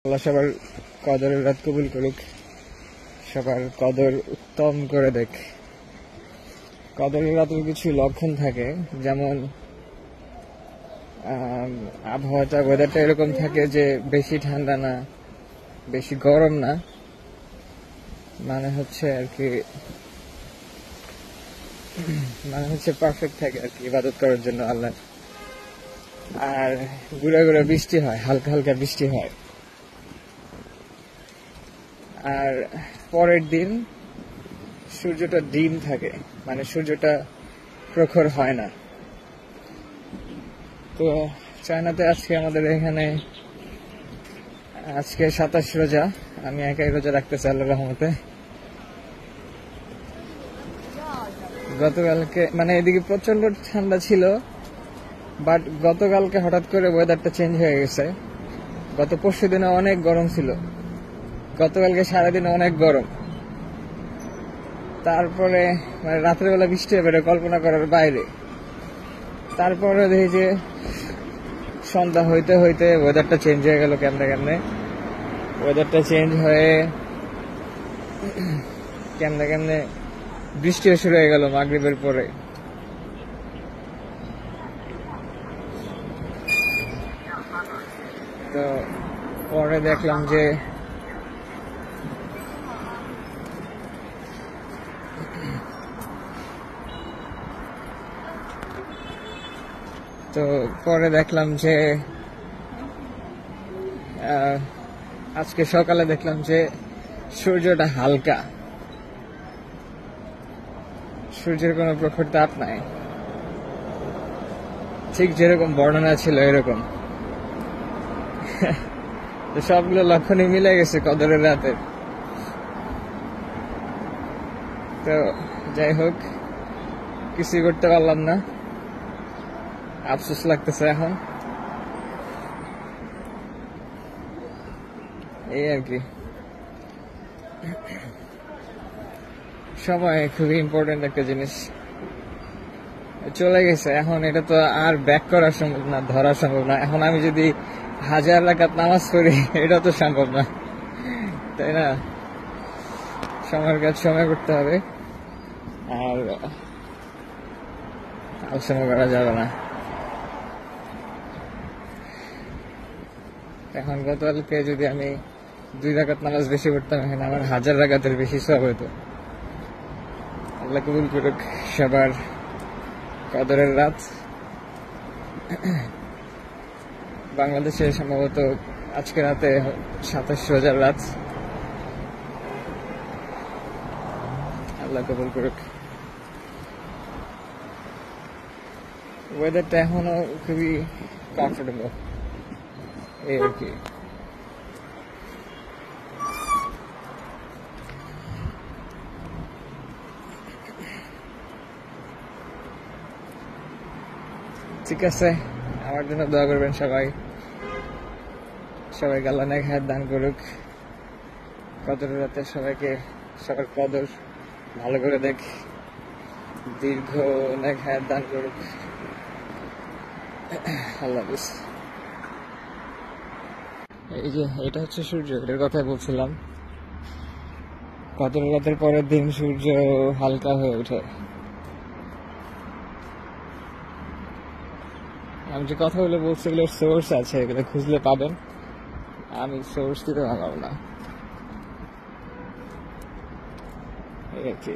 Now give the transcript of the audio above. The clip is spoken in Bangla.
আল্লাহ সবার কদরের রাত কবুল করুক, সবার কদর উত্তম করে দেখ। কদরের রাতের কিছু লক্ষণ থাকে, যেমন আবহাওয়াটা, ওয়েদারটা এরকম থাকে যে বেশি ঠান্ডা না, বেশি গরম না, মানে হচ্ছে আর কি, মানে হচ্ছে পারফেক্ট থাকে আর কি ইবাদত করার জন্য আল্লাহ। আর গুড়া গুড়া বৃষ্টি হয়, হালকা হালকা বৃষ্টি হয়। আর পরের দিন সূর্যটা ডিম থাকে, মানে সূর্যটা প্রখর হয় না। তো চায়নাতে আজকে আমাদের এখানে আজকে 27 রোজা, আমি একাই রোজা রাখতেছি আল্লাহর রহমতে। গতকালকে মানে এদিকে প্রচন্ড ঠান্ডা ছিল, বাট গতকালকে হঠাৎ করে ওয়েদারটা চেঞ্জ হয়ে গেছে। গত পরশু দিনে অনেক গরম ছিল, গতকালকে সারাদিন অনেক গরম, তারপরে মানে রাত্রেবেলা বৃষ্টি হবে কল্পনা করার বাইরে। তারপরে দেখি যে সন্ধ্যা হইতে হইতে ওয়েদারটা চেঞ্জ হয়ে গেল কেমনে কেমনে। ওয়েদারটা চেঞ্জ হয়ে কেমনে কেমনে বৃষ্টিও শুরু হয়ে গেল মাগরিবের পরে। তো পরে দেখলাম যে আজকে সকালে দেখলাম যে সূর্যটা হালকা, সূর্যের কোনো প্রখর তাপ নাই, ঠিক যেরকম বর্ণনা ছিল এরকম। সবগুলো লক্ষণই মিলে গেছে কদরের রাতে। তো যাই হোক, কিছুই করতে পারলাম না, আফসোস লাগতেছে এখন, এই আর কি। সময় খুবই ইম্পর্টেন্ট একটা জিনিস, চলে গেছে এখন, এটা তো আর ব্যাক করা সম্ভব না, ধরা সম্ভব না। এখন আমি যদি 1000 রাকাত নামাজ পড়ি এটা তো সম্ভব না, তাই না? সময়ের কাজ সময় করতে হবে, আর আলোচনা করা যাবে না। এখন গতকালকে যদি আমি 2 রাকাত নামাজ বেশি পড়তাম, এখানে আমার 1000 রাকাতের বেশি সওয়াব হতো। আল্লাহ কবুল করুক সবার কদরের রাত। বাংলাদেশে সম্ভবত আজকে রাতে 27 রোজার রাত। আল্লাহ কবুল করুক। ওয়েদারটা এখনো খুবই কমফোর্টেবল, এই আর কি। ঠিক আছে, আমার জন্য দোয়া করবেন সবাই, সবাইকে আল্লাহ নেক হায়াত দান করুক। কদরের রাতে সবাইকে সবার কদর ভালো করে দেখ, দীর্ঘ নেক হায়াত দান করুক। আল্লাহ হাফেজ। এই যে এটা হচ্ছে সূর্য, এটার কথা বলছিলাম। কদরের রাতের পরের দিন সূর্য হালকা হয়ে ওঠে। আমি যে কথাগুলো বলছি এগুলোর সোর্স আছে, এগুলো খুঁজলে পাবেন, আমি সোর্স দিতে পারলাম না, এই আর কি।